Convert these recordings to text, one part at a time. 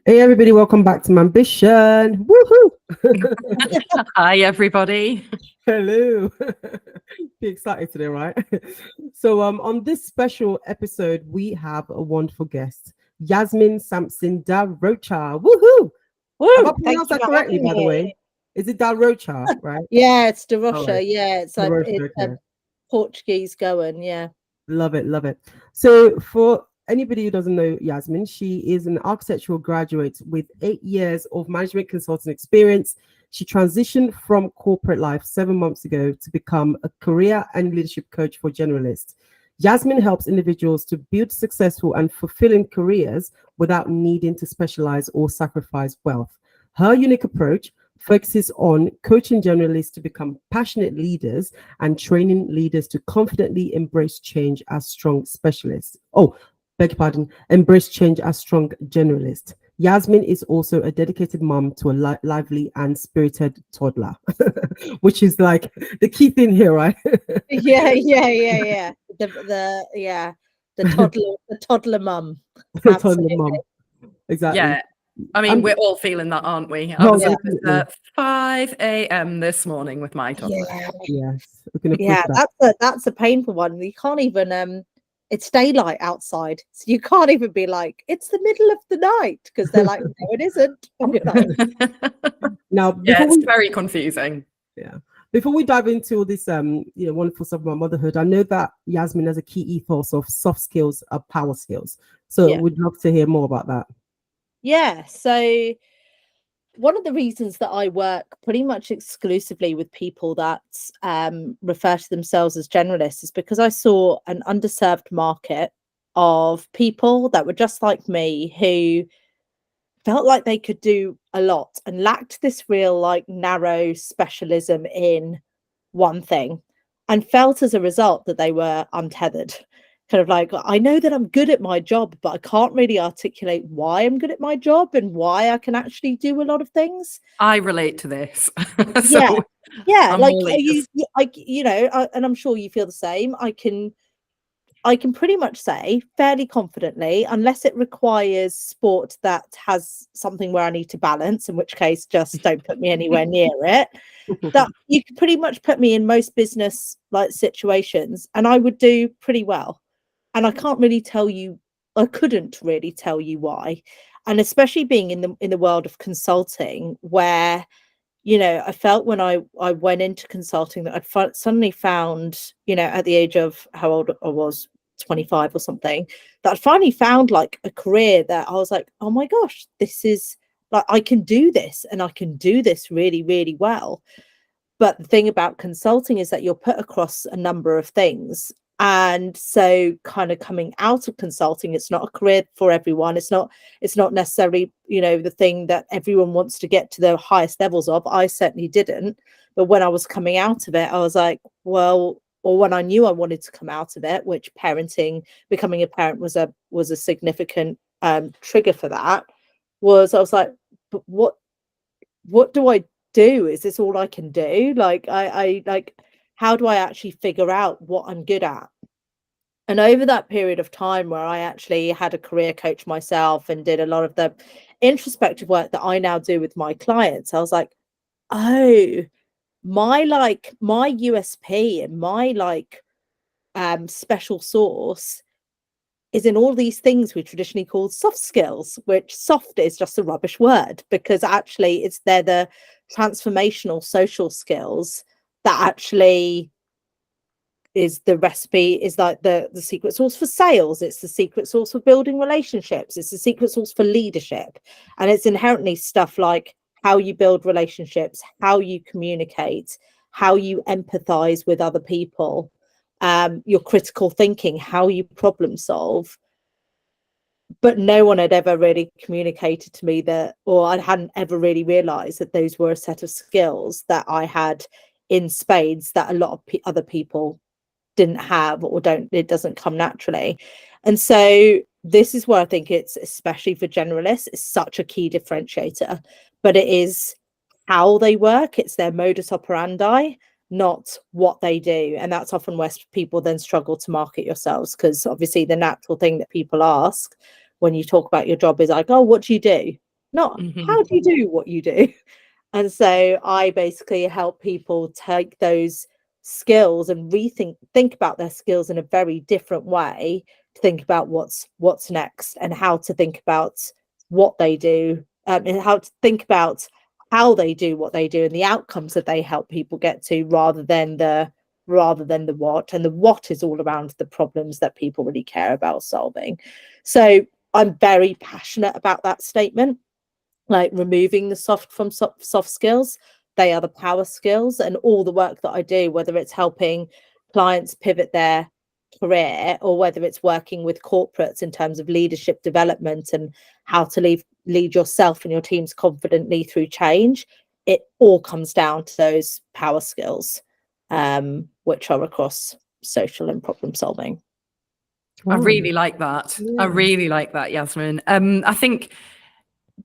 Hey everybody, welcome back to my ambition. Woohoo! Hi, everybody. Hello. Be excited today, right? So on this special episode, we have a wonderful guest, Yasmin Sampson-Da Rocha. Woohoo! Have I Woo! Thank pronounced you that for correctly, having by the me. way? Is it Da Rocha, right? Yeah, it's Da All Rocha. right. Yeah, Da Rocha, it's a okay. Portuguese going. Yeah. Love it, love it. So, for anybody who doesn't know Yasmin, she is an architectural graduate with 8 years of management consulting experience. She transitioned from corporate life 7 months ago to become a career and leadership coach for generalists. Yasmin helps individuals to build successful and fulfilling careers without needing to specialize or sacrifice wealth. Her unique approach focuses on coaching generalists to become passionate leaders and training leaders to confidently embrace change as strong specialists. Oh, beg your pardon, embrace change as strong generalists. Yasmin is also a dedicated mom to a lively and spirited toddler, which is like the key thing here, right? Yeah. The toddler mum. Toddler Absolutely. mom, exactly. Yeah, I mean, we're all feeling that, aren't we? I Oh, was up definitely. at 5 a.m. this morning with my toddler. Yeah. Yes, we're gonna push Yeah. that. That's a painful one. You can't even it's daylight outside, so you can't even be like it's the middle of the night because they're like, no, it isn't. And you're like, Now, Yeah, before it's we very confusing. Yeah. Before we dive into all this, wonderful stuff about motherhood, I know that Yasmin has a key ethos of soft skills are power skills. So yeah. we'd love to hear more about that. Yeah. So one of the reasons that I work pretty much exclusively with people that refer to themselves as generalists is because I saw an underserved market of people that were just like me who felt like they could do a lot and lacked this real like narrow specialism in one thing and felt as a result that they were untethered. Kind of like, I know that I'm good at my job, but I can't really articulate why I'm good at my job and why I can actually do a lot of things. I relate to this. Yeah. So Yeah. I'm Like all ears. and I'm sure you feel the same. I can pretty much say fairly confidently, unless it requires sport that has something where I need to balance, in which case just don't put me anywhere near it. That you could pretty much put me in most business like situations and I would do pretty well. And I couldn't really tell you why. And especially being in the world of consulting where I felt when I went into consulting that suddenly found, at the age of how old I was, 25 or something, that I finally found like a career that I was like, oh my gosh, this is like, I can do this and I can do this really, really well. But the thing about consulting is that you're put across a number of things. And so kind of coming out of consulting, it's not a career for everyone. It's not necessarily, the thing that everyone wants to get to the highest levels of. I certainly didn't. But when I was coming out of it, I was like, well, or when I knew I wanted to come out of it, which becoming a parent was a significant trigger for that, I was like, but what do I do? Is this all I can do? Like I like how do I actually figure out what I'm good at? And over that period of time where I actually had a career coach myself and did a lot of the introspective work that I now do with my clients, I was like, oh, my USP and my special sauce is in all these things we traditionally call soft skills, which soft is just a rubbish word because actually they're the transformational social skills that actually is the recipe, is like the secret sauce for sales. It's the secret sauce for building relationships. It's the secret sauce for leadership. And it's inherently stuff like how you build relationships, how you communicate, how you empathize with other people, your critical thinking, how you problem solve. But no one had ever really communicated to me that, or I hadn't ever really realized that those were a set of skills that I had in spades that a lot of other people didn't have or it doesn't come naturally. And so this is where I think it's, especially for generalists, it's such a key differentiator, but it is how they work. It's their modus operandi, not what they do. And that's often where people then struggle to market yourselves, because obviously the natural thing that people ask when you talk about your job is like, oh, what do you do? not Mhm. how do you do what you do. And so I basically help people take those skills and think about their skills in a very different way, to think about what's next, and how to think about what they do, and how to think about how they do what they do and the outcomes that they help people get to, rather than the what. And the what is all around the problems that people really care about solving. So I'm very passionate about that statement, like removing the soft skills. They are the power skills, and all the work that I do, whether it's helping clients pivot their career, or whether it's working with corporates in terms of leadership development and how to lead yourself and your teams confidently through change, it all comes down to those power skills, which are across social and problem solving. I Wow. really like that. I Yeah. really like that, Yasmin. I think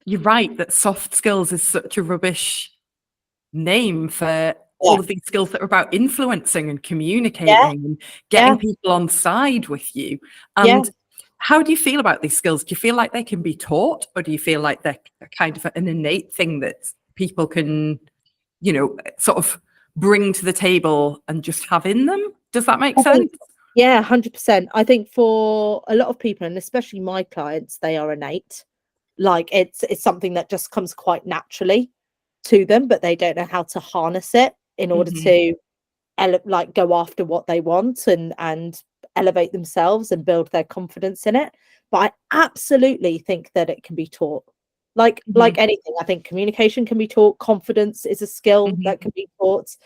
you're right that soft skills is such a rubbish name for all of these skills that are about influencing and communicating and getting people on side with you. And how do you feel about these skills? Do you feel like they can be taught, or do you feel like they're kind of an innate thing that people can, you know, sort of bring to the table and just have in them? Does that make sense? Yeah, 100%. I think for a lot of people, and especially my clients, they are innate. Like it's something that just comes quite naturally to them, but they don't know how to harness it in order to like go after what they want and elevate themselves and build their confidence in it. But I absolutely think that it can be taught. Like anything, I think communication can be taught. Confidence is a skill that can be taught.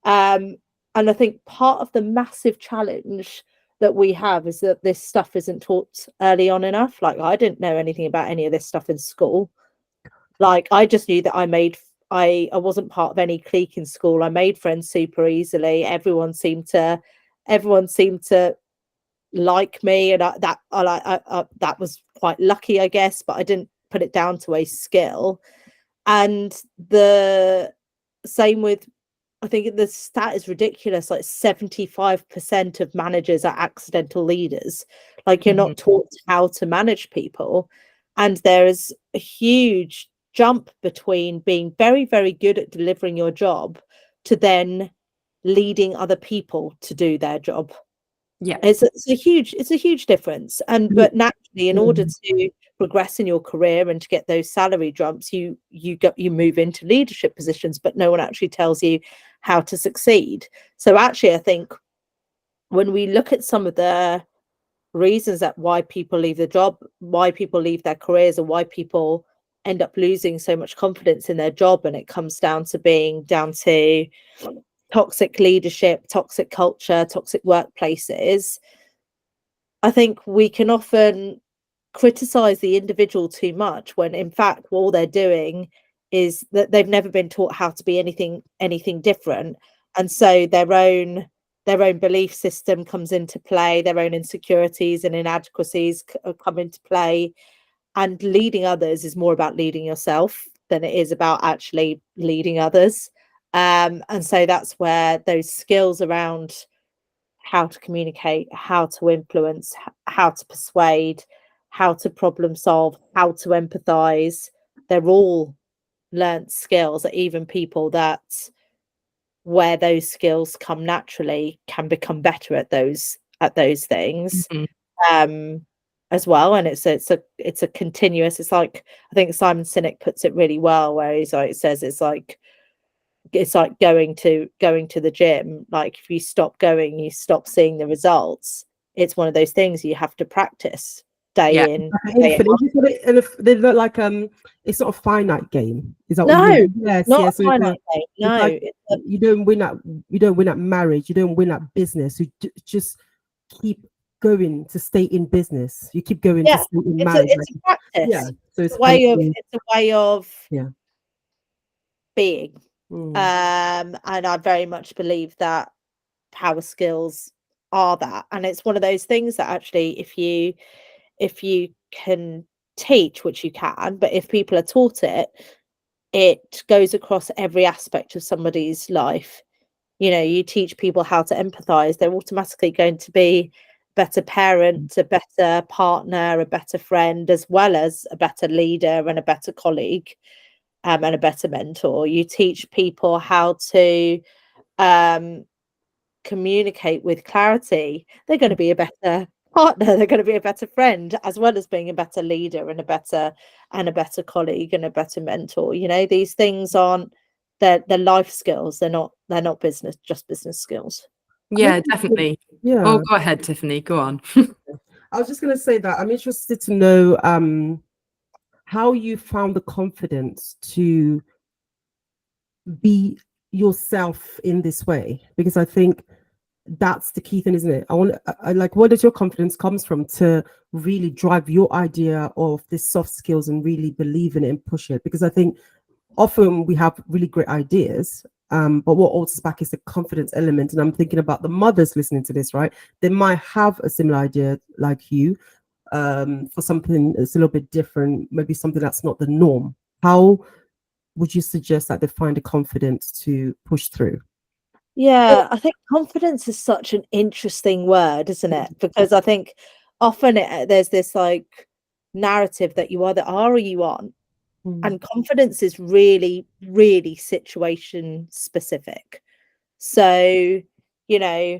And I think part of the massive challenge that we have is that this stuff isn't taught early on enough. Like I didn't know anything about any of this stuff in school. Like I just knew that I wasn't part of any clique in school. I made friends super easily. Everyone seemed to like me, and that was quite lucky, I guess. But I didn't put it down to a skill. And the same with, I think the stat is ridiculous. Like 75% of managers are accidental leaders. Like you're not taught how to manage people. And there is a huge jump between being very, very good at delivering your job to then leading other people to do their job. Yeah. It's a huge difference. And but naturally, in order to progress in your career and to get those salary jumps, you move into leadership positions, but no one actually tells you how to succeed. So actually, I think when we look at some of the reasons that why people leave the job, why people leave their careers, or why people end up losing so much confidence in their job, and it comes down to toxic leadership, toxic culture, toxic workplaces, I think we can often criticize the individual too much, when in fact all they're doing is that they've never been taught how to be anything different. And so their own belief system comes into play, their own insecurities and inadequacies come into play. And leading others is more about leading yourself than it is about actually leading others. And so that's where those skills around how to communicate, how to influence, how to persuade, how to problem solve, how to empathize, they're all learnt skills that even people that where those skills come naturally can become better at those things. As well. And it's a continuous, it's like, I think Simon Sinek puts it really well, where he's like, says it's like going to the gym. Like if you stop going, you stop seeing the results. It's one of those things you have to practice day in, day out. And if they look like it's not a finite game. Is that No, what you mean? Yes, not yes. a finite game. No, like, you don't win at marriage. You don't win at business. You just keep going to stay in business. You keep going to stay in marriage. It's a practice. Yeah. So it's a way of being. And I very much believe that power skills are that. And it's one of those things that actually, if you can teach, which you can, but if people are taught it, it goes across every aspect of somebody's life. You know, you teach people how to empathize, they're automatically going to be better parent, a better partner, a better friend, as well as a better leader and a better colleague, and a better mentor. You teach people how to communicate with clarity. They're going to be a better partner, they're going to be a better friend, as well as being a better leader and a better colleague and a better mentor. You know, these things aren't, they're life skills. They're not business skills. Yeah, definitely. Yeah. Oh, go ahead, Tiffany, go on. I was just going to say that I'm interested to know how you found the confidence to be yourself in this way, because I think that's the key thing, isn't it? I like, where does your confidence comes from to really drive your idea of this soft skills and really believe in it and push it? Because I think often we have really great ideas, but what holds us back is the confidence element. And I'm thinking about the mothers listening to this, right? They might have a similar idea like you, for something that's a little bit different, maybe something that's not the norm. How would you suggest that they find the confidence to push through? Yeah, I think confidence is such an interesting word, isn't it? Because I think often there's this like narrative that you either are or you aren't. And confidence is really, really situation specific. So, you know,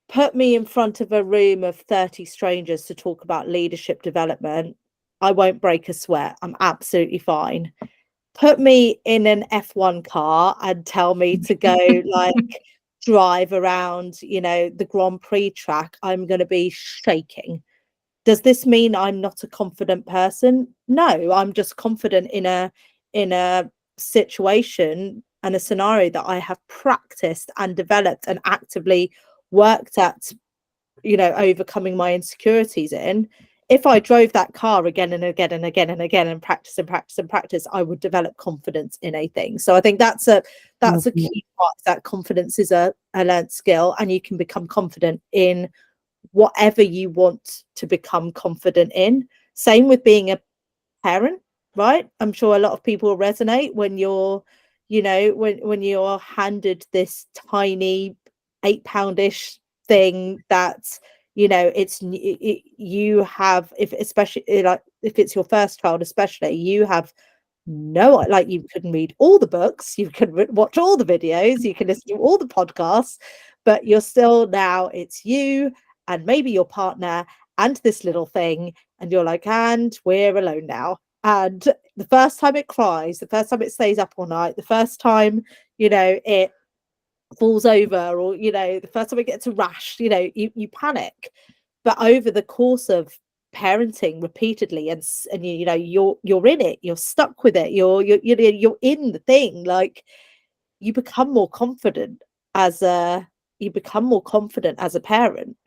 put me in front of a room of 30 strangers to talk about leadership development. I won't break a sweat. I'm absolutely fine. Put me in an F1 car and tell me to go like drive around, you know, the Grand Prix track. I'm going to be shaking. Does this mean I'm not a confident person? No, I'm just confident in a situation and a scenario that I have practiced and developed and actively worked at, you know, overcoming my insecurities in. If I drove that car again and again and again and again and practice and practice and practice, I would develop confidence in a thing. So I think that's a key part, that confidence is a learned skill, and you can become confident in whatever you want to become confident in. Same with being a parent, right? I'm sure a lot of people resonate when you're, you know, when you're handed this tiny 8-poundish thing that, you know, you have, if especially like if it's your first child, especially, you have no, like, you can read all the books, you can watch all the videos, you can listen to all the podcasts, but you're still, now it's you and maybe your partner and this little thing, and you're like, and we're alone now. And the first time it cries, the first time it stays up all night, the first time, you know, it falls over, or, you know, the first time it gets a rash, you know, you panic. But over the course of parenting repeatedly, and you know, you're in it, you're stuck with it, you're in the thing, like, you become more confident as a parent.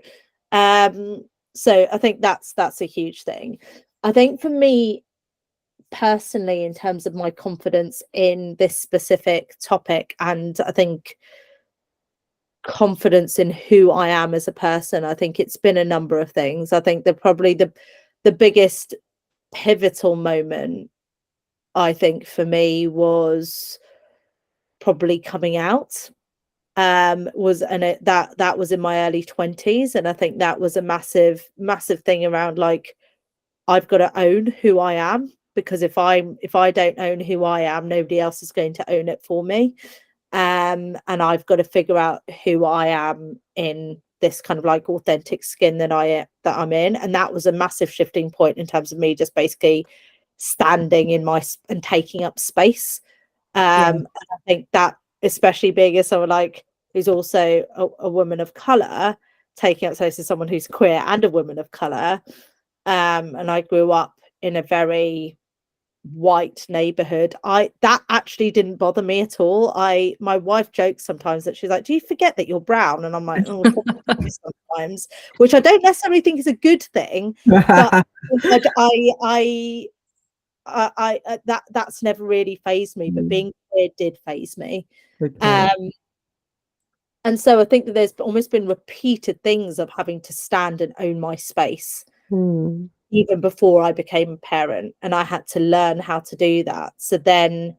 So I think that's a huge thing. I think for me personally, in terms of my confidence in this specific topic, and I think confidence in who I am as a person, I think it's been a number of things. I think probably the biggest pivotal moment, I think, for me was probably coming out. That was in my early 20s, and I think that was a massive thing around, like, I've got to own who I am, because if I don't own who I am, nobody else is going to own it for me. And I've got to figure out who I am in this kind of like authentic skin that I'm in. And that was a massive shifting point in terms of me just basically standing in and taking up space. And I think that, especially being as someone like who's also a woman of color, taking up space as someone who's queer and a woman of color, and I grew up in a very white neighborhood, that actually didn't bother me at all. My wife jokes sometimes that she's like, do you forget that you're brown? And I'm like, oh, sometimes, which I don't necessarily think is a good thing, but that's never really fazed me, but being queer did faze me. And so I think that there's almost been repeated things of having to stand and own my space, even before I became a parent, and I had to learn how to do that. So then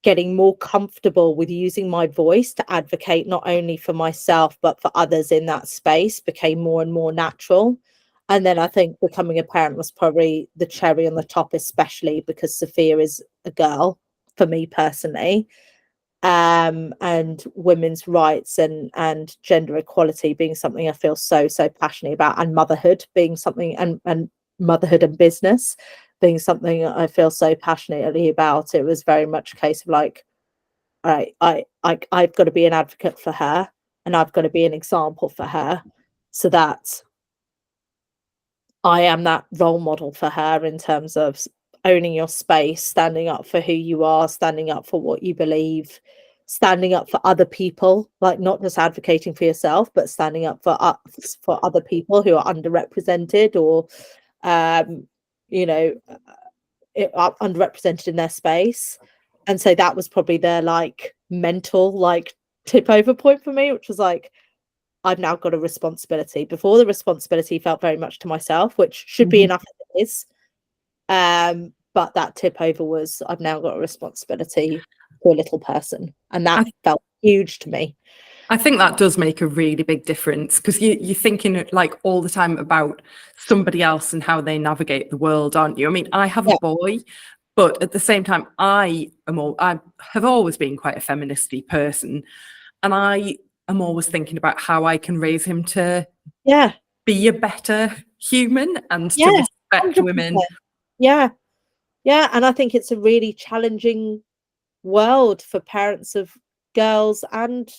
getting more comfortable with using my voice to advocate not only for myself but for others in that space became more and more natural. And then I think becoming a parent was probably the cherry on the top, especially because Sophia is a girl for me personally. And women's rights and gender equality being something I feel so passionate about, and motherhood being something, and motherhood and business being something I feel so passionately about. It was very much a case of like, all right, I've got to be an advocate for her, and I've got to be an example for her, so that I am that role model for her in terms of owning your space, standing up for who you are, standing up for what you believe, standing up for other people, like not just advocating for yourself, but standing up for other people who are underrepresented or, you know, are underrepresented in their space. And so that was probably their like mental like tip over point for me, which was like, I've now got a responsibility. Before, the responsibility felt very much to myself, which should be enough as it is. But that tip over was, I've now got a responsibility for a little person. And that felt huge to me. I think that does make a really big difference, because you're thinking like all the time about somebody else and how they navigate the world, aren't you? I mean, I have a boy, but at the same time, I have always been quite a feministy person, and I am always thinking about how I can raise him to be a better human and to respect 100%. women. Yeah. And I think it's a really challenging world for parents of girls and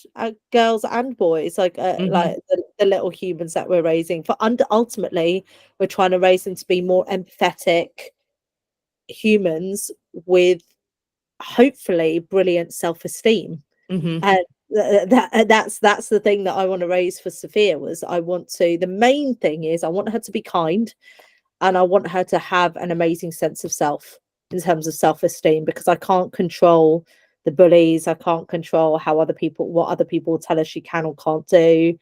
boys, like the little humans that we're raising. For ultimately, we're trying to raise them to be more empathetic humans with hopefully brilliant self-esteem. And that's the thing that I want to raise for Sophia. The main thing is I want her to be kind, and I want her to have an amazing sense of self in terms of self-esteem, because I can't control the bullies. I can't control what other people tell her she can or can't do.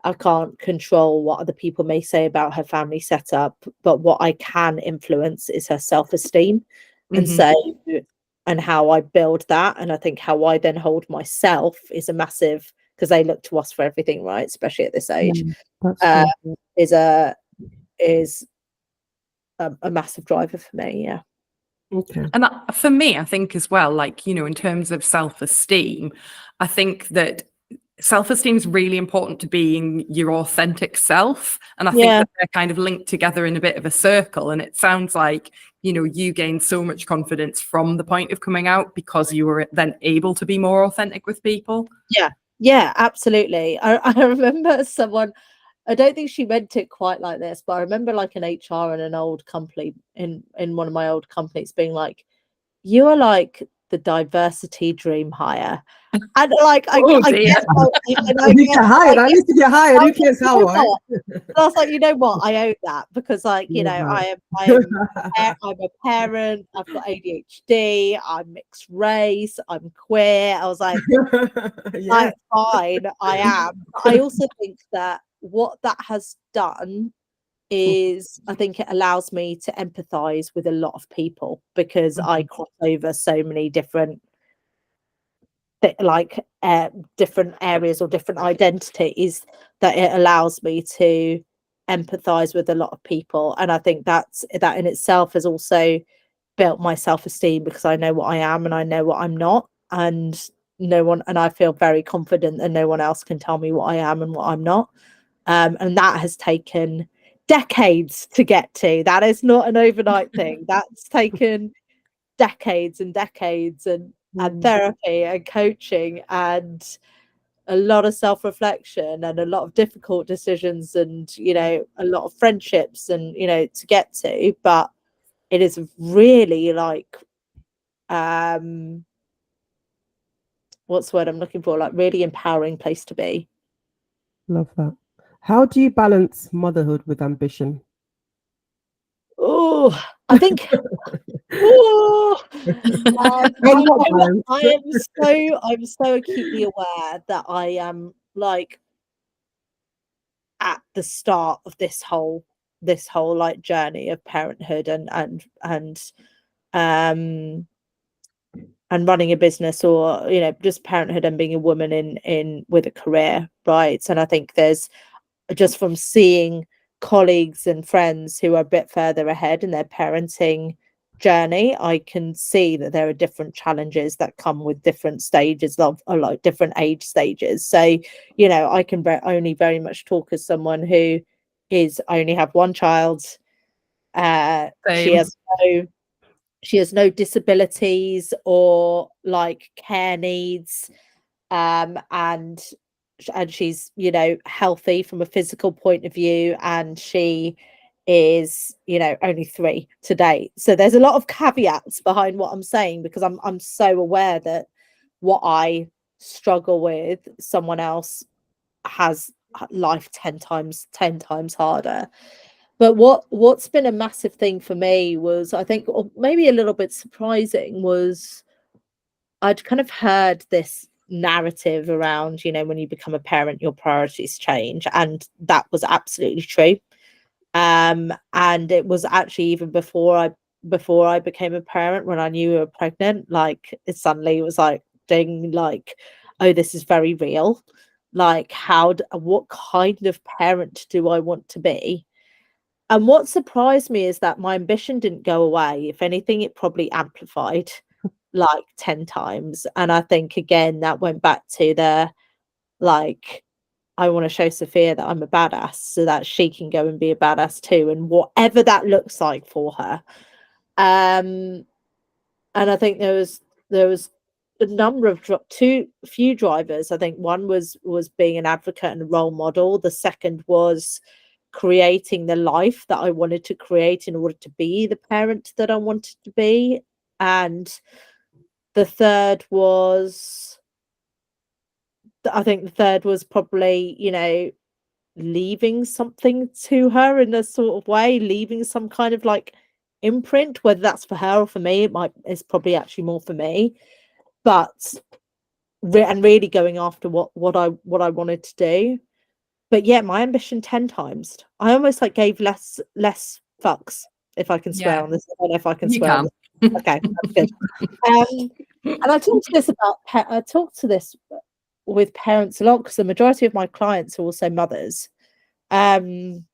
I can't control what other people may say about her family setup, but what I can influence is her self-esteem. And so, and how I build that, and I think how I then hold myself is a massive, because they look to us for everything, right? Especially at this age, is a massive driver for me. Yeah. Okay. And for me, I think as well, like, you know, in terms of self-esteem, I think that self-esteem is really important to being your authentic self. And I think that they're kind of linked together in a bit of a circle. And it sounds like, you know, you gained so much confidence from the point of coming out because you were then able to be more authentic with people. Yeah, absolutely. I remember someone, I don't think she meant it quite like this, but I remember like an HR in an old company, in one of my old companies, being like, you are like the diversity dream hire. And like, I guess you get hired. I need to get hired. Who cares how? And I was like, you know what? I own that, because like, you know, I'm a parent. I've got ADHD. I'm mixed race. I'm queer. I was like, I'm fine. I am. I also think that what that has done is, I think it allows me to empathize with a lot of people, because I cross over so many different different areas or different identities, that it allows me to empathize with a lot of people. And I think that in itself has also built my self-esteem, because I know what I am and I know what I'm not, and I feel very confident that no one else can tell me what I am and what I'm not. And that has taken decades to get to. That is not an overnight thing. That's taken decades and decades, and therapy and coaching and a lot of self-reflection and a lot of difficult decisions, and you know, a lot of friendships, and you know, to get to. But it is really like what's the word I'm looking for, like really empowering place to be. Love that. How do you balance motherhood with ambition? I think I'm so acutely aware that I am like at the start of this whole like and running a business, or just parenthood and being a woman in with a career, right? And I think there's, just from seeing colleagues and friends who are a bit further ahead in their parenting journey, I can see that there are different challenges that come with different stages of, or like different age stages. So I can only very much talk as someone who only have one child. She has no disabilities or like care needs, and she's healthy from a physical point of view, and she is only 3 to date. So there's a lot of caveats behind what I'm saying, because I'm so aware that what I struggle with, someone else has life 10 times harder. But what's been a massive thing for me was, I think, or maybe a little bit surprising, was I'd kind of heard this narrative around, when you become a parent, your priorities change. And that was absolutely true. And it was actually even before I became a parent, when I knew we were pregnant, like it suddenly was like, ding, like, oh, this is very real. Like, what kind of parent do I want to be? And what surprised me is that my ambition didn't go away. If anything, it probably amplified like 10 times. And I think, again, that went back to the, like, I want to show Sophia that I'm a badass so that she can go and be a badass too, and whatever that looks like for her. And I think there was a number of few drivers. I think one was being an advocate and a role model. The second was creating the life that I wanted to create in order to be the parent that I wanted to be. And the third was, I think the third was probably, leaving something to her in a sort of way, leaving some kind of like imprint, whether that's for her or for me. It's probably actually more for me, but and really going after what I wanted to do. But yeah, my ambition 10 times. I almost like gave less fucks, if I can swear on this. I don't know if I can swear on this. Okay, that's good. And I talked to this with parents a lot, because the majority of my clients are also mothers. And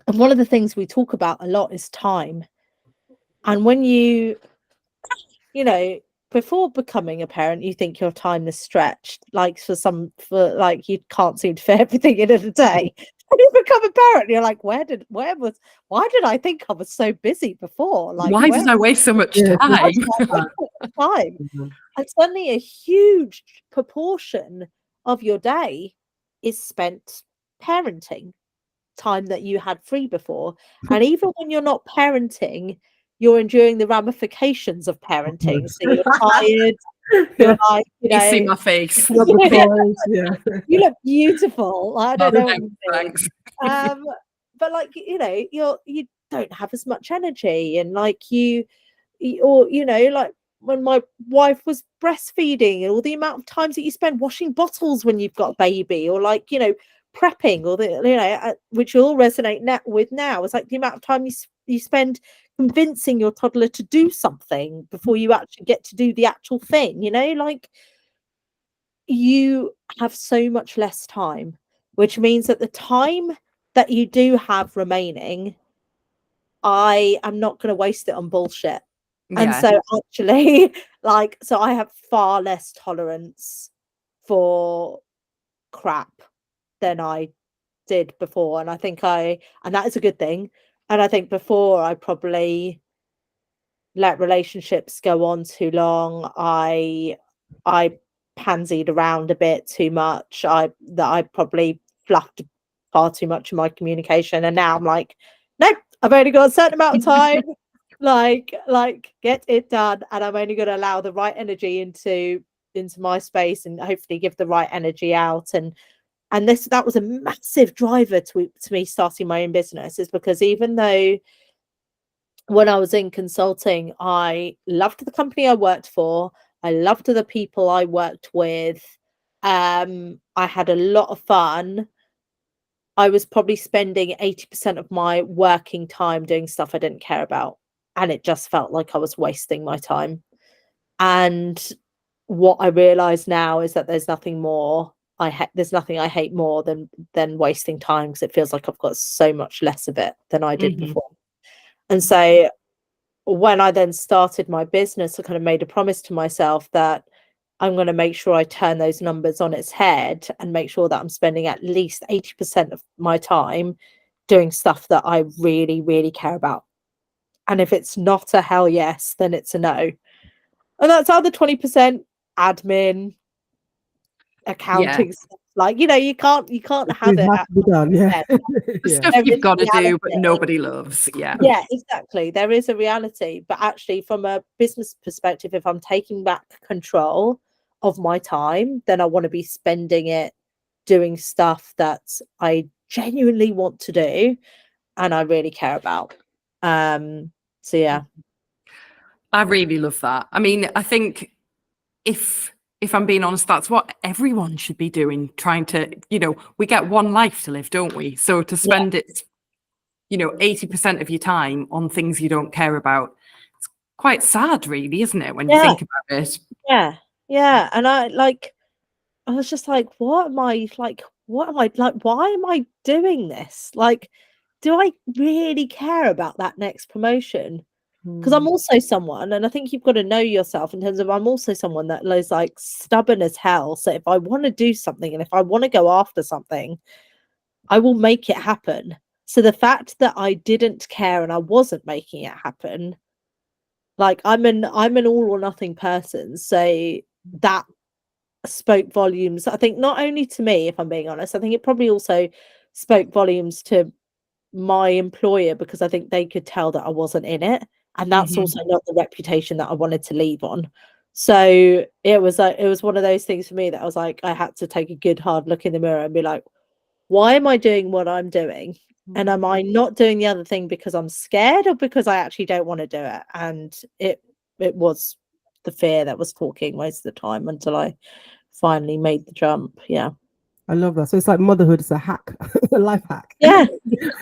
one of the things we talk about a lot is time. And when you before becoming a parent, you think your time is stretched, like for like you can't seem to fit everything in a day. When you become a parent, you're like, why did I think I was so busy before? Like, why did I waste so much time? And suddenly a huge proportion of your day is spent parenting, time that you had free before. And even when you're not parenting, you're enduring the ramifications of parenting. So you're tired. You're like, you see my face. You look beautiful. I don't know what you think. But like, you don't have as much energy, and like like when my wife was breastfeeding, and all the amount of times that you spend washing bottles when you've got a baby, or like, prepping, or which you'll all resonate with now. It's like the amount of time you spend convincing your toddler to do something before you actually get to do the actual thing. Like, you have so much less time, which means that the time that you do have remaining, I am not going to waste it on bullshit. And so actually, like, so I have far less tolerance for crap than I did before. And I think and that is a good thing. And I think before, I probably let relationships go on too long. I pansied around a bit too much. I probably fluffed far too much in my communication. And now I'm like, nope, I've only got a certain amount of time. like get it done, and I'm only going to allow the right energy into my space, and hopefully give the right energy out. And that was a massive driver to me starting my own business, is because even though when I was in consulting, I loved the company I worked for, I loved the people I worked with, I had a lot of fun, I was probably spending 80% of my working time doing stuff I didn't care about. And it just felt like I was wasting my time. And what I realize now is that there's nothing more there's nothing I hate more than wasting time, because it feels like I've got so much less of it than I did before. And so when I then started my business, I kind of made a promise to myself that I'm going to make sure I turn those numbers on its head and make sure that I'm spending at least 80% of my time doing stuff that I really, really care about. And if it's not a hell yes, then it's a no. And that's other 20% admin, accounting stuff. Like, you can't have it has to be done. Yeah. The stuff you've got to do, but nobody loves. Yeah, exactly. There is a reality, but actually from a business perspective, if I'm taking back control of my time, then I want to be spending it doing stuff that I genuinely want to do and I really care about. So yeah, I really love that. I mean, I think if I'm being honest, that's what everyone should be doing, trying to, we get one life to live, don't we? So to spend it, 80% of your time on things you don't care about, it's quite sad, really, isn't it, when you think about it? Yeah. And I was just like, why am I doing this? Like, do I really care about that next promotion? Because I'm also someone, and I think you've got to know yourself in terms of, I'm also someone that is like stubborn as hell. So if I want to do something and if I want to go after something, I will make it happen. So the fact that I didn't care and I wasn't making it happen, like I'm an all or nothing person. So that spoke volumes, I think, not only to me, if I'm being honest, I think it probably also spoke volumes to my employer, because I think they could tell that I wasn't in it. And that's also not the reputation that I wanted to leave on. So it was one of those things for me that I was like, I had to take a good hard look in the mirror and be like, why am I doing what I'm doing? And am I not doing the other thing because I'm scared or because I actually don't want to do it? And it was the fear that was talking most of the time until I finally made the jump. Yeah. I love that. So it's like motherhood is a hack, a life hack. Yeah.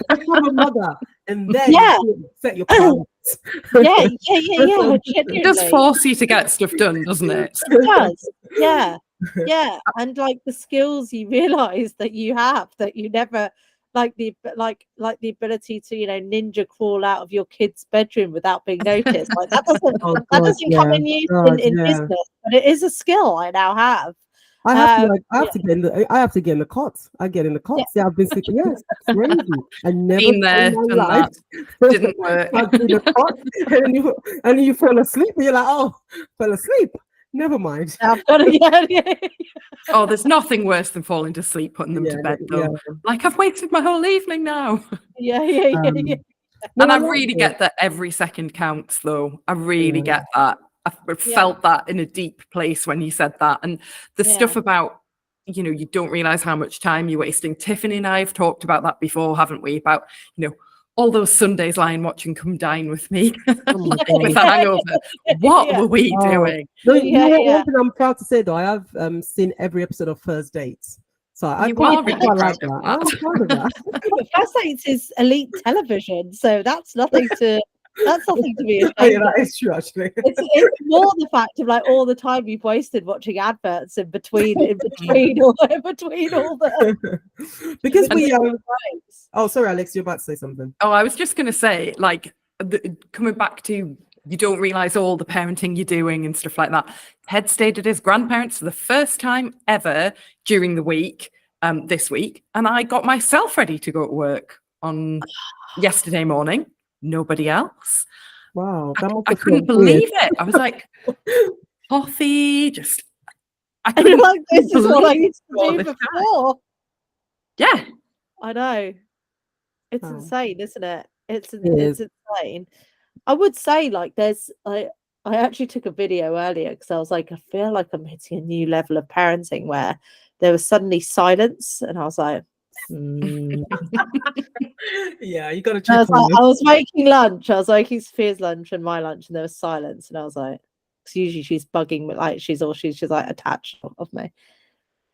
Become a mother and then you set your priorities. Yeah. It does force you to get stuff done, doesn't it? It does. Yeah. And like the skills you realize that you have that you never, like the ability to, ninja crawl out of your kid's bedroom without being noticed. Like that doesn't come in use in business, but it is a skill I now have. I have to get in the cots. I get in the cots. Yeah, I've been sleeping. Yes, crazy. I never been there, in my life didn't work. I've been in the cots, and you fall asleep. And you're like, oh, fell asleep. Never mind. I've got to, Oh, there's nothing worse than falling to sleep, putting them to bed though. Like, I've wasted my whole evening now. Yeah. And I really get that every second counts though. I really get that. I felt that in a deep place when you said that. And the stuff about, you don't realize how much time you're wasting. Tiffany and I have talked about that before, haven't we? About, all those Sundays lying watching Come Dine with me with a hangover. What were we doing? No, one thing I'm proud to say though, I have seen every episode of First Dates. So I quite like that. I'm proud of that. First Dates is elite television, so that's nothing to be ashamed of. That is true, actually. It's more the fact of like all the time you've wasted watching adverts in between all the because we oh, sorry, Alex, you're about to say something. Oh, I was just going to say, like, coming back to, you don't realize all the parenting you're doing and stuff like that. Ted stayed at his grandparents for the first time ever during the week, this week, and I got myself ready to go to work on yesterday morning. Nobody else. Wow, I couldn't believe it. I was like, coffee, just. I couldn't like this is what I used to do before. Yeah, I know. It's insane, isn't it? It's insane. I would say like I actually took a video earlier because I was like, I feel like I'm hitting a new level of parenting where there was suddenly silence, and I was like. Yeah, you got to check. I was making lunch. I was making Sophia's lunch and my lunch, and there was silence. And I was like, because usually she's bugging me, like she's like attached of me.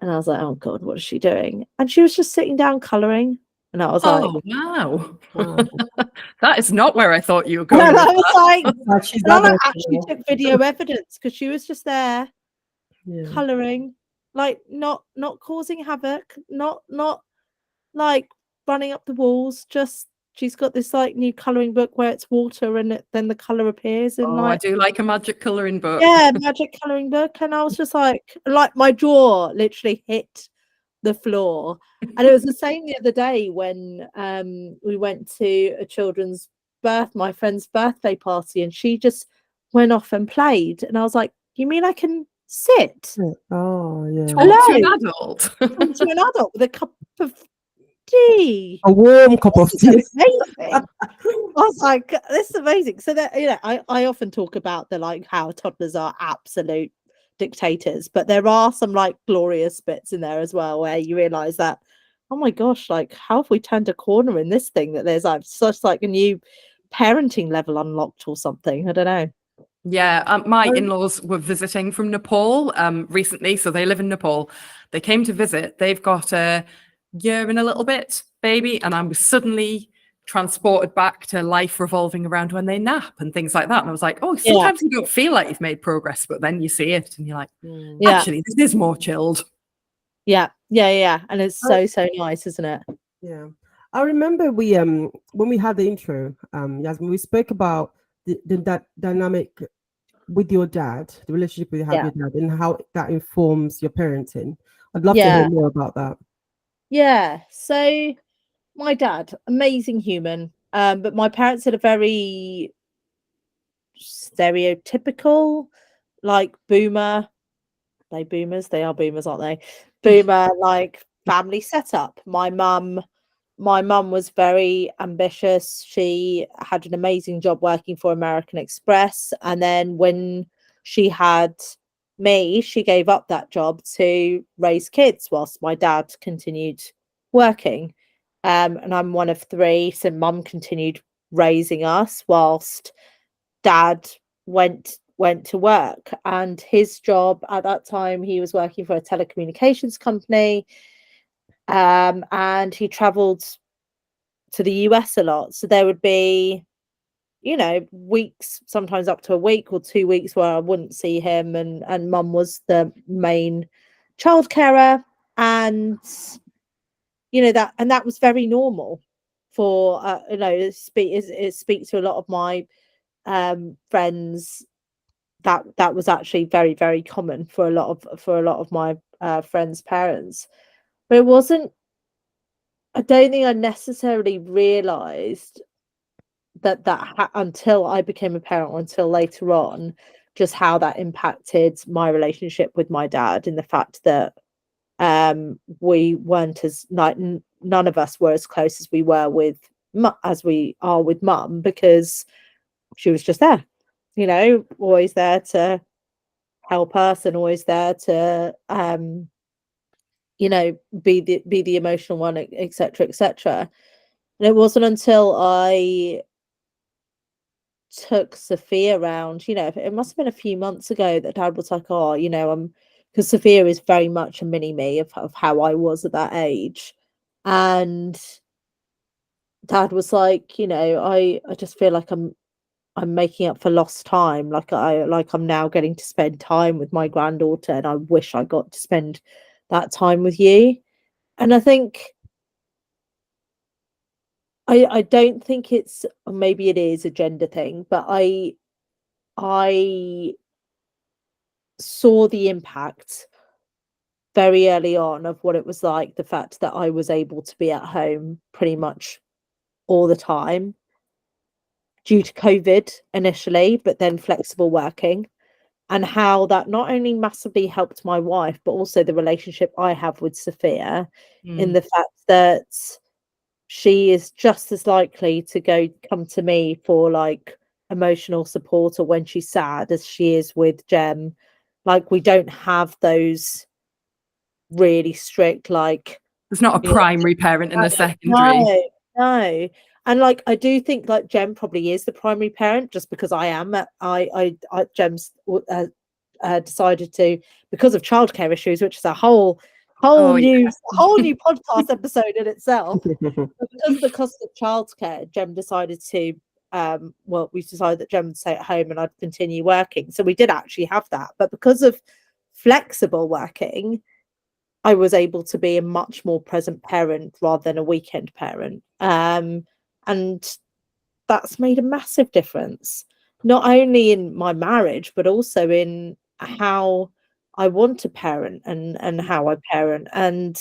And I was like, oh God, what is she doing? And she was just sitting down coloring And I was like, Oh, wow. Wow. That is not where I thought you were and going I with was like, Like, she's and I that actually emotional. took video evidence because she was just there Yeah. colouring, like not causing havoc, not like running up the walls, just she's got this like new colouring book where it's water and then the colour appears and Oh, I like do like a magic colouring book. yeah, magic colouring book. And I was just like my jaw literally hit the floor. And it was the same the other day when we went to my friend's birthday party, and she just went off and played. And I was like, you mean I can sit Oh, yeah. Talk to an alone adult. to an adult with a cup of tea? A warm cup of This tea. is amazing. I was like, this is amazing. So that, you know, I often talk about the like how toddlers are absolute dictators, but there are some like glorious bits in there as well where you realize that, oh my gosh, like how have we turned a corner in this thing, that there's like such like a new parenting level unlocked or something. I don't know. Yeah, my in-laws were visiting from Nepal recently, so they live in Nepal. They came to visit. They've got a year and a little bit baby, and I was suddenly transported back to life revolving around when they nap and things like that. And I was like, oh, sometimes you don't feel like you've made progress, but then you see it and you're like, actually, this is more chilled. Yeah. And it's so nice, isn't it? Yeah. I remember when we had the intro, Yasmin, we spoke about that dynamic with your dad, the relationship you have with your dad, and how that informs your parenting. I'd love to hear more about that. Yeah. So my dad, amazing human. But my parents had a very stereotypical, like boomer. They are boomers, aren't they? Boomer like family setup. My mum was very ambitious. She had an amazing job working for American Express, and then when she had me, she gave up that job to raise kids whilst my dad continued working. And I'm one of three, so mum continued raising us whilst dad went to work. And his job at that time, he was working for a telecommunications company, and he traveled to the US a lot. So there would be, you know, weeks, sometimes up to a week or 2 weeks where I wouldn't see him, and mum was the main childcarer. And you know, that was very normal for you know, it speaks to a lot of my friends, that was actually very, very common for a lot of my friends' parents. But it wasn't, I don't think I necessarily realized that until I became a parent, or until later on, just how that impacted my relationship with my dad, in the fact that we weren't as like none of us were as close as we were with as we are with mum, because she was just there, you know, always there to help us, and always there to you know, be the emotional one, etc, etc. And it wasn't until I took Sophia around, you know, it must have been a few months ago, that dad was like, oh, you know, because Sophia is very much a mini me of how I was at that age. And dad was like, you know, I just feel like I'm making up for lost time. Like I'm now getting to spend time with my granddaughter, and I wish I got to spend that time with you. And I think I don't think it's, or maybe it is a gender thing, but I saw the impact very early on of what it was like, the fact that I was able to be at home pretty much all the time due to COVID initially, but then flexible working, and how that not only massively helped my wife, but also the relationship I have with Sophia, in the fact that she is just as likely to come to me for like emotional support, or when she's sad, as she is with Jem. Like, we don't have those really strict, like, There's not a primary parent in the secondary. no. And like, I do think like Jem probably is the primary parent, just because I am. Jem's decided to, because of childcare issues, which is a whole whole Oh, new yeah. whole new podcast episode in itself. But because of the cost of childcare, Jem decided to we decided that Jem would stay at home and I'd continue working. So we did actually have that. But because of flexible working, I was able to be a much more present parent rather than a weekend parent. And that's made a massive difference, not only in my marriage, but also in how I want to parent and how I parent. And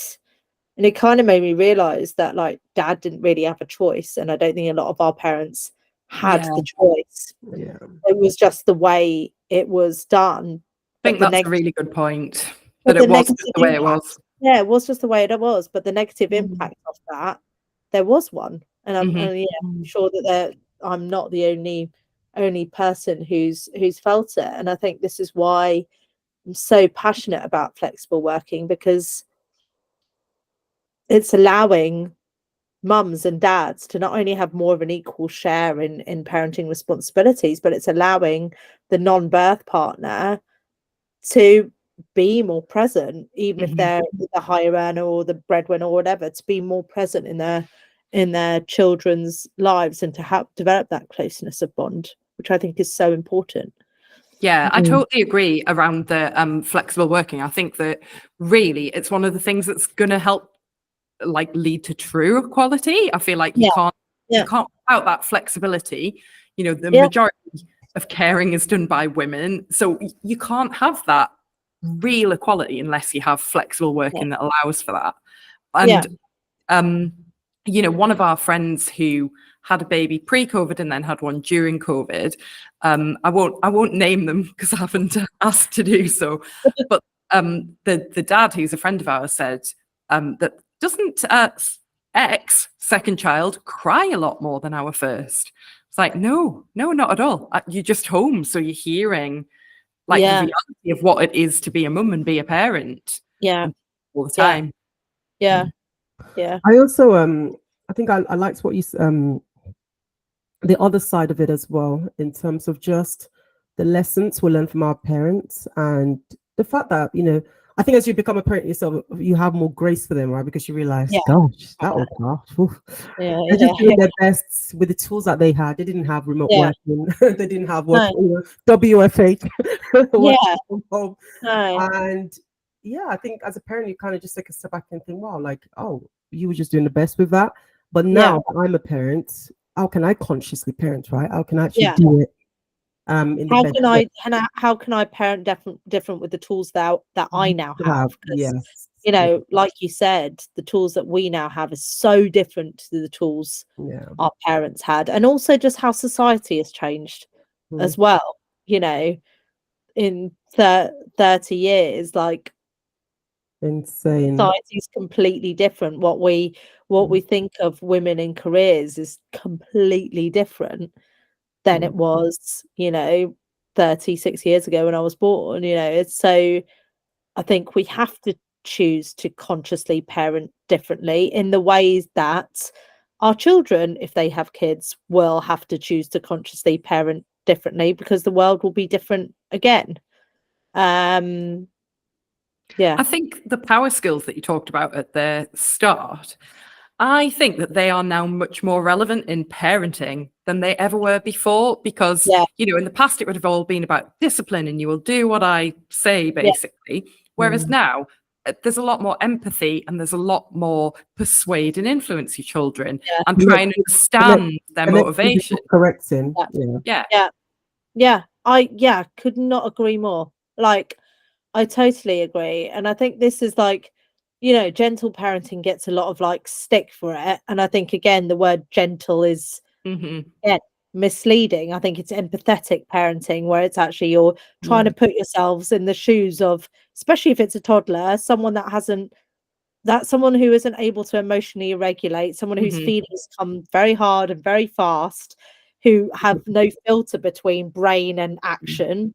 it kind of made me realize that like dad didn't really have a choice. And I don't think a lot of our parents had Yeah. the choice. Yeah. It was just the way it was done. I think But that's a really good point. but That the it was negative just the way it impact, was. yeah, it was just the way it was. But the negative Mm. impact of that, there was one. And I'm Mhm. and yeah, I'm sure that I'm not the only person who's felt it. And I think this is why I'm so passionate about flexible working, because it's allowing mums and dads to not only have more of an equal share in parenting responsibilities, but it's allowing the non-birth partner to be more present, even if Mhm. they're the higher earner or the breadwinner or whatever, to be more present in their children's lives and to help develop that closeness of bond, which I think is so important. Yeah, I Mm. totally agree around the flexible working. I think that really it's one of the things that's going to help like lead to true equality. I feel like you Yeah. can't Yeah. without that flexibility. You know, the Yeah. majority of caring is done by women, so you can't have that real equality unless you have flexible working that allows for that. And you know, one of our friends who had a baby pre-COVID and then had one during COVID. I won't name them because I haven't asked to do so. But the dad, who's a friend of ours, said that doesn't X second child cry a lot more than our first? It's like no, not at all. You're just home, so you're hearing like the reality of what it is to be a mum and be a parent. Yeah. All the Yeah. time. Yeah. Yeah. I also I think I liked what you the other side of it as well, in terms of just the lessons we learn from our parents and the fact that, you know, I think as you become a parent yourself, you have more grace for them, right? Because you realize, Yeah. gosh, that was tough. Oof. Yeah. They're just doing their best with the tools that they had. They didn't have remote Yeah. working. They didn't have No. WFH. working Yeah. from home. No. And yeah, I think as a parent, you kind of just take a step back and think, wow, like, oh, you were just doing the best with that. But now that I'm a parent, how can I consciously parent, right? How can I actually do it in the How best can way? how can I parent different with the tools that I now have? Because Yes. you know, like you said, the tools that we now have is so different to the tools Yeah. our parents had, and also just how society has changed as well. You know, in 30 years, like Insane. society is completely different. What we think of women in careers is completely different than it was, you know, 36 years ago when I was born. You know, it's so I think we have to choose to consciously parent differently in the ways that our children, if they have kids, will have to choose to consciously parent differently, because the world will be different again. Yeah. I think the power skills that you talked about at the start, I think that they are now much more relevant in parenting than they ever were before, because, Yeah. you know, in the past it would have all been about discipline and you will do what I say, basically. Whereas now there's a lot more empathy and there's a lot more persuade and influence your children and try and understand their motivation. Correcting. Yeah. I could not agree more. Like, I totally agree. And I think this is like, you know, gentle parenting gets a lot of like stick for it. And I think again, the word gentle is misleading. I think it's empathetic parenting, where it's actually you're trying to put yourselves in the shoes of, especially if it's a toddler, someone who isn't able to emotionally regulate, someone whose feelings come very hard and very fast, who have no filter between brain and action.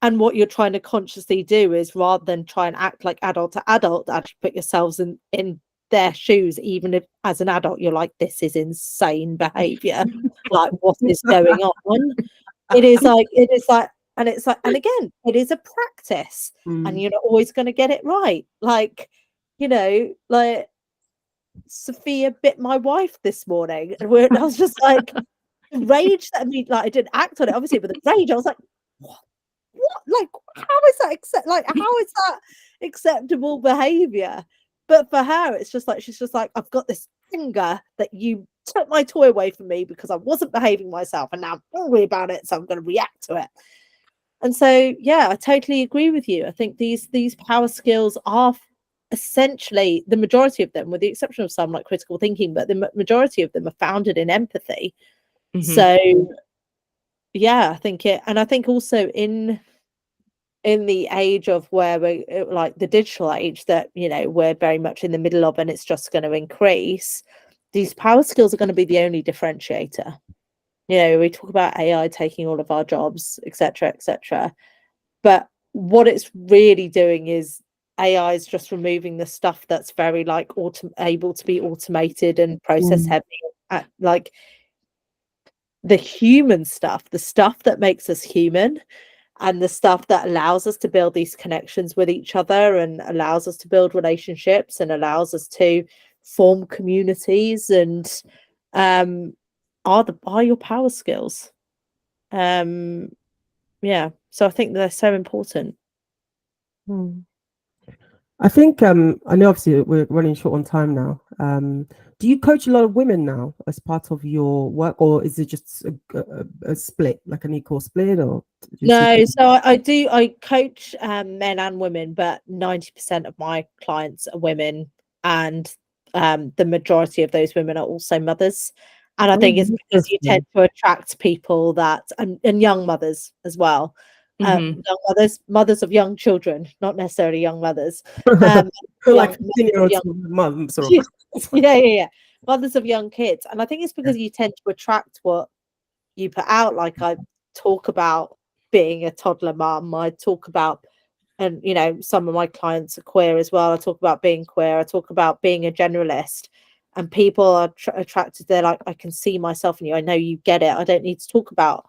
And what you're trying to consciously do is, rather than try and act like adult to adult, actually put yourselves in their shoes, even if as an adult you're like, this is insane behavior. Like, what is going on? It is like And it's like, and again, it is a practice, and Mm. you're not always going to get it right. Like, like Sophia bit my wife this morning, and I was just like, the rage that, I mean, like, I didn't act on it, obviously, but the rage, I was like, what? Like, how is that how is that acceptable behavior? But for her, it's just like, she's just like, I've got this anger that you took my toy away from me because I wasn't behaving myself, and now I'm angry about it, so I'm going to react to it. And so, yeah, I totally agree with you. I think these power skills are essentially, the majority of them, with the exception of some like critical thinking, but the majority of them are founded in empathy. So yeah, I think also in the age of where we're like the digital age that we're very much in the middle of, and it's just going to increase, these power skills are going to be the only differentiator. We talk about AI taking all of our jobs, etc., but what it's really doing is AI is just removing the stuff that's very like able to be automated and process heavy, like the human stuff, the stuff that makes us human, and the stuff that allows us to build these connections with each other, and allows us to build relationships, and allows us to form communities, and are your power skills. Yeah, so I think they're so important. I think I know obviously we're running short on time now. Do you coach a lot of women now as part of your work, or is it just a split, like an equal split, or do you see? No, so I coach men and women, but 90% of my clients are women, and the majority of those women are also mothers. And I think it's because you tend to attract people that, and young mothers as well. Young mothers of young children, not necessarily young mothers. Like Young, moms or yeah. Mothers of young kids. And I think it's because you tend to attract what you put out. Like, I talk about being a toddler mum. I talk about, and some of my clients are queer as well. I talk about being queer. I talk about being a generalist, and people are attracted. They're like, I can see myself in you. I know you get it. I don't need to talk about,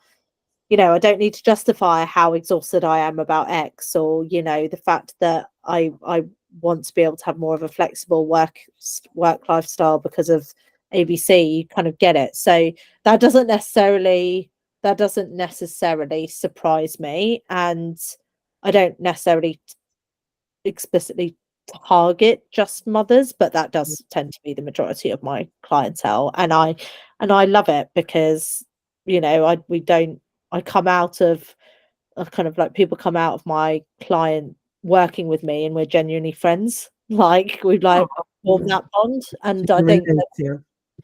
I don't need to justify how exhausted I am about X, or the fact that I want to be able to have more of a flexible work lifestyle because of ABC. You kind of get it. So that doesn't necessarily surprise me, and I don't necessarily explicitly target just mothers, but that does tend to be the majority of my clientele, and I love it, because I come out of kind of like, people come out of my client working with me, and we're genuinely friends. Like, we've like formed that bond, and I think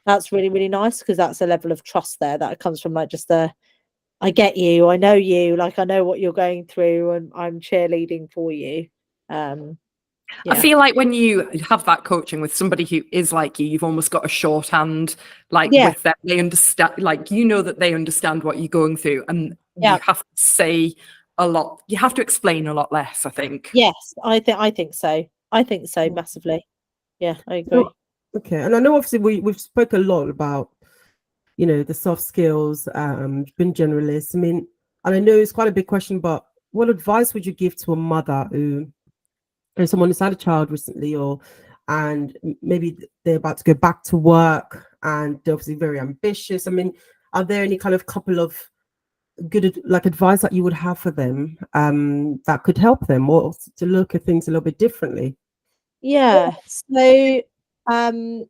that's really, really nice, because that's a level of trust there that comes from like just I get you, I know you, like I know what you're going through, and I'm cheerleading for you. I feel like when you have that coaching with somebody who is like you, you've almost got a shorthand, like with them. They understand, like that they understand what you're going through, and you have to say a lot. You have to explain a lot less, I think. Yes, I think so. I think so massively. Yeah, I agree. Okay, and I know obviously we've spoke a lot about the soft skills, been generalists. I mean, and I know it's quite a big question, but what advice would you give to a mother who, someone who's had a child recently, and maybe they're about to go back to work, and they're obviously very ambitious? I mean, are there any kind of couple of good like advice that you would have for them that could help them, or to look at things a little bit differently? Yeah. So Oprah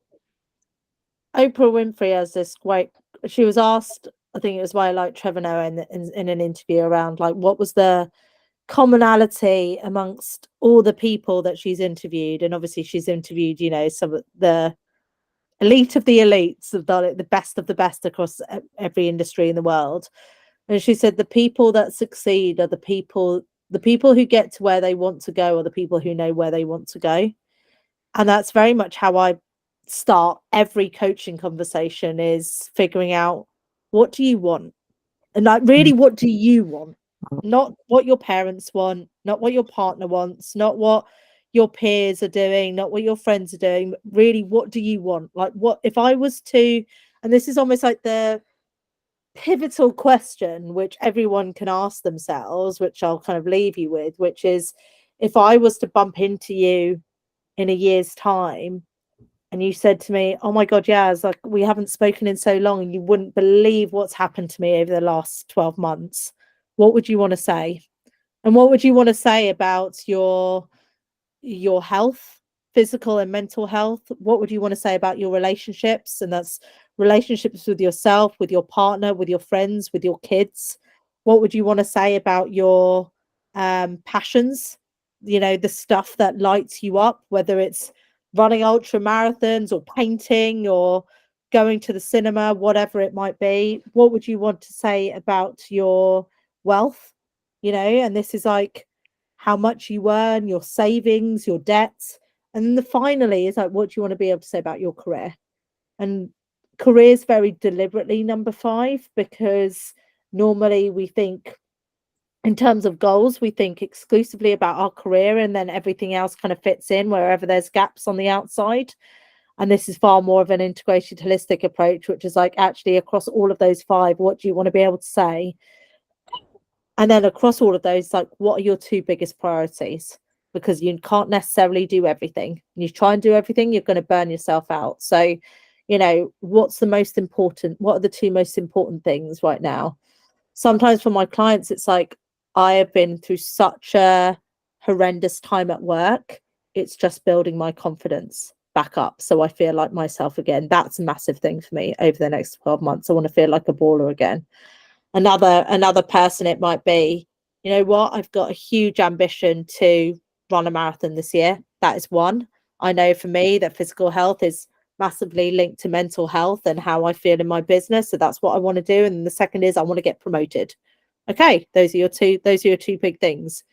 Winfrey has this great, she was asked, I think it was by like Trevor Noah in an interview, around like, what was the commonality amongst all the people that she's interviewed. And obviously she's interviewed, some of the elite of the elites, the best of the best across every industry in the world. And she said the people that succeed are the people who get to where they want to go, or the people who know where they want to go. And that's very much how I start every coaching conversation, is figuring out, what do you want? And like, really, what do you want? Not what your parents want, not what your partner wants, not what your peers are doing, not what your friends are doing, but really, what do you want? Like, what if I was to, and this is almost like the pivotal question, which everyone can ask themselves, which I'll kind of leave you with, which is, if I was to bump into you in a year's time and you said to me, oh my God, Yaz, like, we haven't spoken in so long and you wouldn't believe what's happened to me over the last 12 months, what would you want to say? And what would you want to say about your health, physical and mental health? What would you want to say about your relationships? And that's relationships with yourself, with your partner, with your friends, with your kids. What would you want to say about your passions? You know, the stuff that lights you up, whether it's running ultra marathons or painting or going to the cinema, whatever it might be. What would you want to say about your wealth? You know, and this is like how much you earn, your savings, your debts. And then finally is like, what do you want to be able to say about your career? And career is very deliberately number 5, because normally we think, in terms of goals, we think exclusively about our career, and then everything else kind of fits in wherever there's gaps on the outside. And this is far more of an integrated, holistic approach, which is like, actually across all of those 5, what do you want to be able to say? And then across all of those, like, what are your 2 biggest priorities? Because you can't necessarily do everything. When you try and do everything, you're going to burn yourself out. So, you know, what's the most important? What are the 2 most important things right now? Sometimes for my clients, it's like, I have been through such a horrendous time at work. It's just building my confidence back up, so I feel like myself again. That's a massive thing for me over the next 12 months. I want to feel like a baller again. Another person, it might be, you know what, I've got a huge ambition to run a marathon this year. That is one. I know for me that physical health is massively linked to mental health and how I feel in my business. So that's what I want to do. And the second is I want to get promoted. Okay, those are your two big things.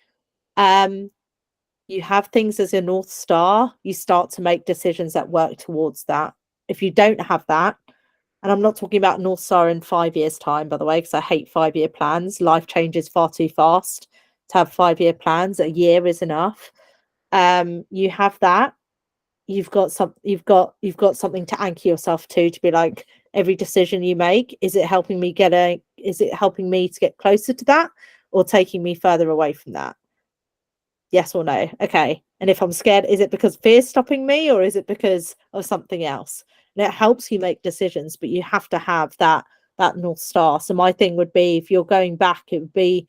You have things as a North Star, you start to make decisions that work towards that. If you don't have that, and I'm not talking about North Star in 5 years' time, by the way, because I hate 5-year plans. Life changes far too fast to have 5-year plans. A year is enough. You have that. You've got something to anchor yourself to be like, every decision you make, is it helping me to get closer to that, or taking me further away from that? Yes or no? Okay. And if I'm scared, is it because fear's stopping me, or is it because of something else? And it helps you make decisions, but you have to have that North Star. So my thing would be, if you're going back, it would be,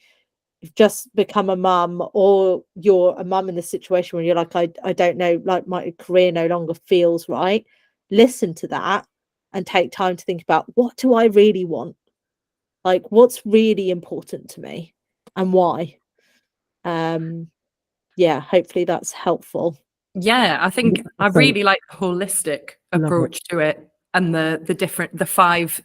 you've just become a mum, or you're a mum in the situation where you're like, I don't know, like, my career no longer feels right. Listen to that and take time to think about, what do I really want? Like, what's really important to me and why? Yeah, hopefully that's helpful. Yeah, I think I 100%. really like the holistic Love it. approach to it, and the 5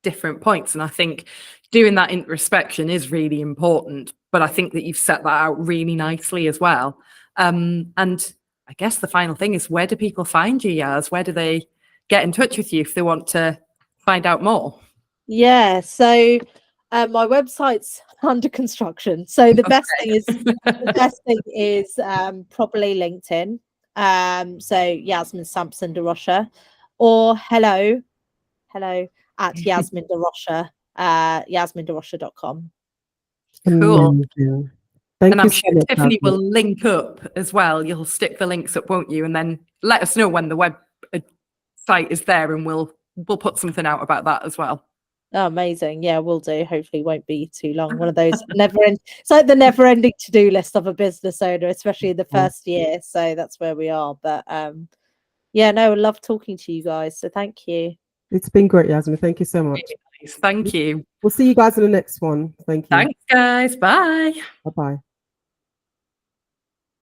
different points. And I think doing that introspection is really important. But I think that you've set that out really nicely as well. And I guess the final thing is, where do people find you, Yaz? Where do they get in touch with you if they want to find out more? Yeah, so my website's under construction. So the best thing is probably LinkedIn. So Yasmin Sampson-Da Rocha, or hello at Yasmin Da Rocha, yasmindarocha.com. Cool. Amazing. Thank And you I'm so sure much, Tiffany Yasmin. will link up as well. You'll stick the links up, won't you? And then let us know when the web site is there, and we'll put something out about that as well. Oh, amazing. Yeah, we'll do. Hopefully won't be too long. One of those it's like the never-ending to-do list of a business owner, especially in the first year. So that's where we are. But yeah, no, I love talking to you guys. So thank you. It's been great, Yasmin. Thank you so much. Really nice. Thank you. We'll see you guys in the next one. Thank you. Thanks, guys. Bye. Bye-bye.